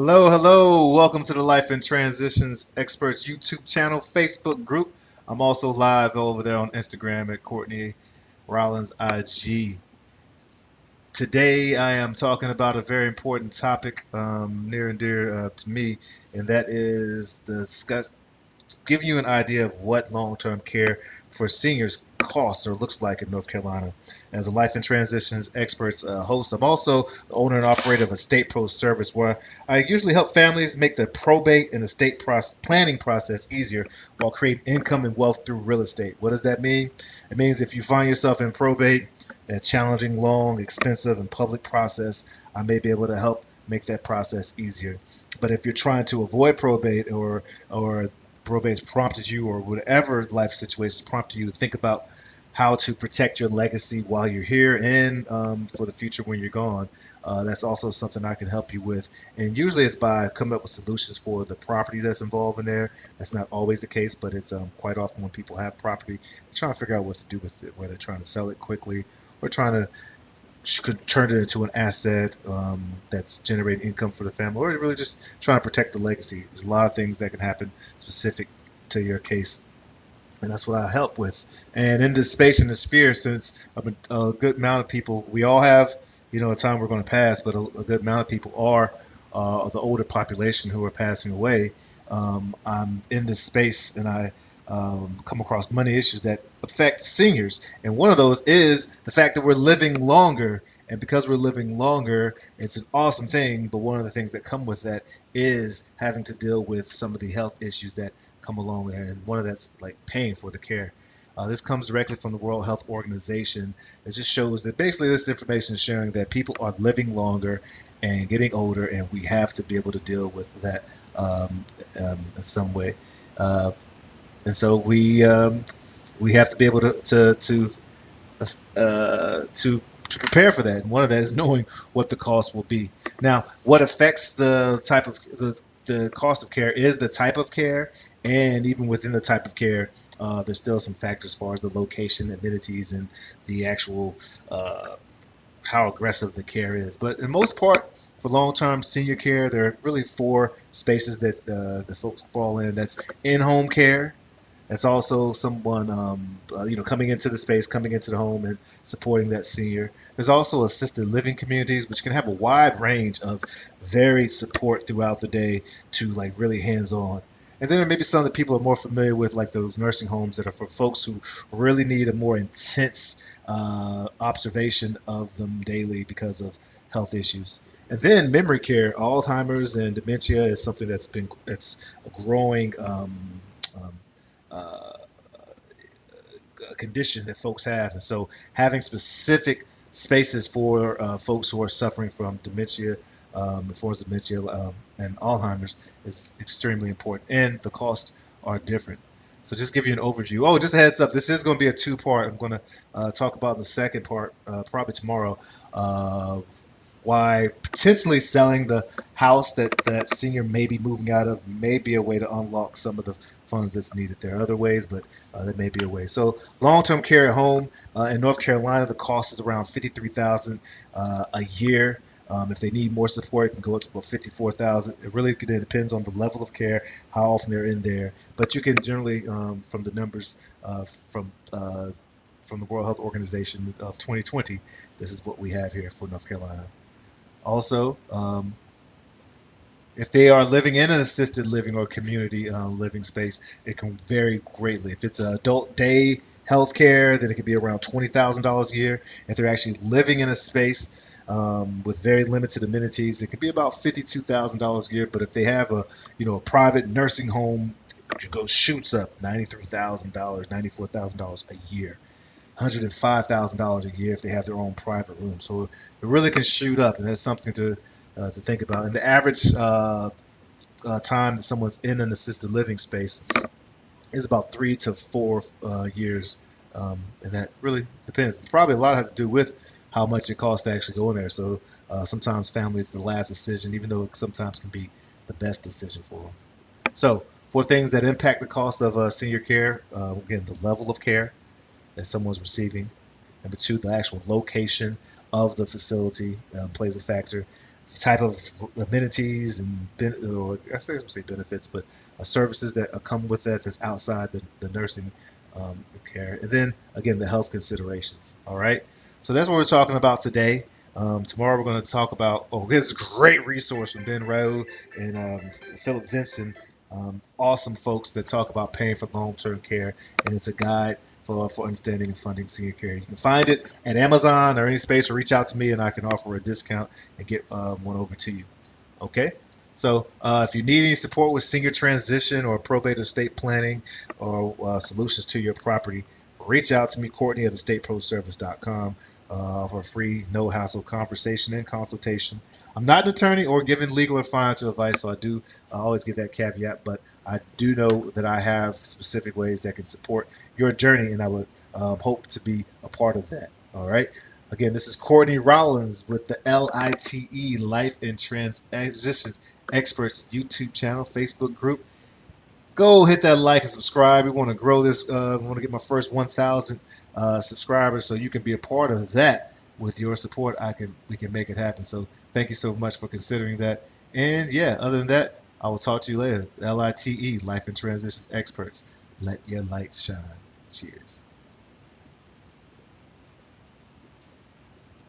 Hello, hello. Welcome to the Life and Transitions Experts YouTube channel, Facebook group. I'm also live over there on Instagram at Courtney Rollins IG. Today, I am talking about a very important topic near and dear to me, and that is discuss giving you an idea of what long-term care for seniors costs or looks like in North Carolina. As a life and transitions experts host, I'm also the owner and operator of Estate Pro Service, where I usually help families make the probate and estate planning process easier while creating income and wealth through real estate. What does that mean? It means if you find yourself in probate, that challenging, long, expensive, and public process, I may be able to help make that process easier. But if you're trying to avoid probate or probate's prompted you or whatever life situations prompted you to think about how to protect your legacy while you're here and for the future when you're gone. That's also something I can help you with. And usually it's by coming up with solutions for the property that's involved in there. That's not always the case, but it's quite often when people have property, they're trying to figure out what to do with it, whether they're trying to sell it quickly or trying to could turn it into an asset that's generating income for the family, or really just trying to protect the legacy. There's a lot of things that can happen specific to your case, and that's what I help with. And in this space and the sphere, since a good amount of people, we all have, a time we're going to pass, but a good amount of people are the older population who are passing away. I'm in this space, and I come across money issues that affect seniors, and one of those is the fact that we're living longer. And because we're living longer, it's an awesome thing. But one of the things that come with that is having to deal with some of the health issues that come along with it, and one of that's like paying for the care. This comes directly from the World Health Organization. It just shows that basically this information is showing that people are living longer and getting older, and we have to be able to deal with that in some way. Uh, and so we have to be able to prepare for that. And one of that is knowing what the cost will be. Now, what affects the type of the cost of care is the type of care, and even within the type of care, there's still some factors as far as the location, amenities, and the actual how aggressive the care is. But in most part, for long-term senior care, there are really four spaces that the folks fall in. That's in-home care. That's also someone, coming into the space, coming into the home, and supporting that senior. There's also assisted living communities, which can have a wide range of varied support throughout the day to like really hands-on. And then there may be some that people are more familiar with, like those nursing homes that are for folks who really need a more intense observation of them daily because of health issues. And then memory care, Alzheimer's and dementia is something that's growing um, uh, condition that folks have, and so having specific spaces for folks who are suffering from dementia, forms of dementia, and Alzheimer's is extremely important, and the costs are different. So just give you an overview. Oh, just a heads up, this is going to be a two-part. I'm going to talk about the second part probably tomorrow. Uh, why potentially selling the house that senior may be moving out of may be a way to unlock some of the funds that's needed. There are other ways, but that may be a way. So long-term care at home in North Carolina, the cost is around 53,000 a year. If they need more support, it can go up to about 54,000. It really depends on the level of care, how often they're in there. But you can generally, from the numbers from the World Health Organization of 2020, this is what we have here for North Carolina. Also, if they are living in an assisted living or community living space, it can vary greatly. If it's adult day health care, then it could be around $20,000 a year. If they're actually living in a space with very limited amenities, it could be about $52,000 a year. But if they have a private nursing home, it goes shoots up $93,000, $94,000 a year. $105,000 a year if they have their own private room. So it really can shoot up, and that's something to think about. And the average time that someone's in an assisted living space is about 3 to 4 years, and that really depends. It's probably a lot has to do with how much it costs to actually go in there. So sometimes family is the last decision, even though it sometimes can be the best decision for them. So for things that impact the cost of senior care, again, the level of care that someone's receiving. Number two, the actual location of the facility plays a factor. type of amenities and or I say benefits, but services that come with that that's outside the nursing care, and then again the health considerations. All right, so that's what we're talking about today. Tomorrow we're going to talk about this great resource from Ben Rowe and Philip Vincent, awesome folks that talk about paying for long-term care, and it's a guide for understanding and funding senior care. You can find it at Amazon or any space, or reach out to me and I can offer a discount and get one over to you. Okay? So if you need any support with senior transition or probate estate planning or solutions to your property, reach out to me, Courtney at estateproservice.com for a free, no hassle conversation and consultation. I'm not an attorney or giving legal or financial advice, so I do always give that caveat, but I do know that I have specific ways that can support your journey, and I would hope to be a part of that. All right. Again, this is Courtney Rollins with the LITE Life and Transitions Experts YouTube channel, Facebook group. Go hit that like and subscribe. We want to grow this. We want to get my first 1,000 subscribers, so you can be a part of that. With your support, we can make it happen. So thank you so much for considering that. And yeah, other than that, I will talk to you later. LITE Life and Transitions Experts. Let your light shine. Cheers.